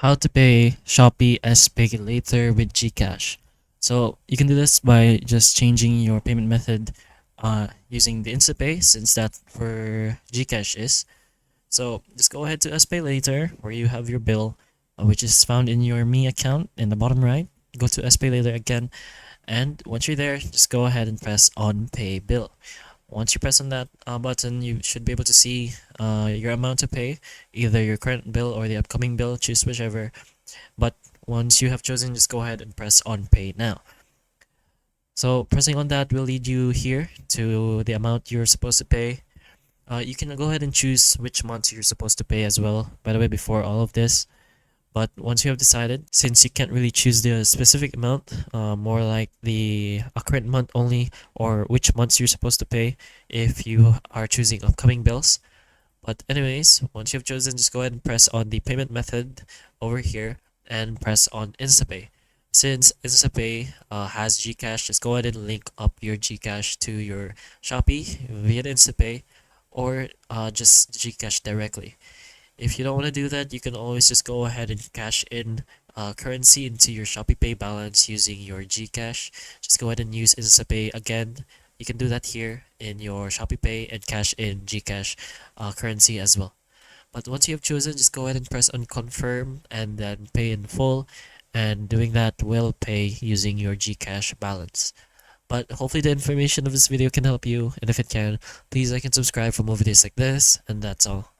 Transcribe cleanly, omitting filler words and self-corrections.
How to pay Shopee SPayLater with GCash. So you can do this by just changing your payment method using the InstaPay, since that's where GCash is. So just go ahead to SPayLater where you have your bill, which is found in your Me account in the bottom right. Go to SPayLater again, and once you're there, just go ahead and press on Pay Bill. Once you press on that button, you should be able to see your amount to pay, either your current bill or the upcoming bill, choose whichever. But once you have chosen, just go ahead and press on Pay Now. So pressing on that will lead you here to the amount you're supposed to pay. You can go ahead and choose which months you're supposed to pay as well, by the way, before all of this. But once you have decided, since you can't really choose the specific amount, more like the current month only, or which months you're supposed to pay if you are choosing upcoming bills. But anyways, once you've chosen, just go ahead and press on the payment method over here and press on InstaPay. Since InstaPay has GCash, just go ahead and link up your GCash to your Shopee via InstaPay, or just GCash directly. If you don't want to do that, you can always just go ahead and cash in currency into your Shopee Pay balance using your GCash. Just go ahead and use InstaPay again. You can do that here in your Shopee Pay and cash in GCash currency as well. But once you have chosen, just go ahead and press on confirm and then pay in full. And doing that will pay using your GCash balance. But hopefully the information of this video can help you, and if it can, please like and subscribe for more videos like this, and that's all.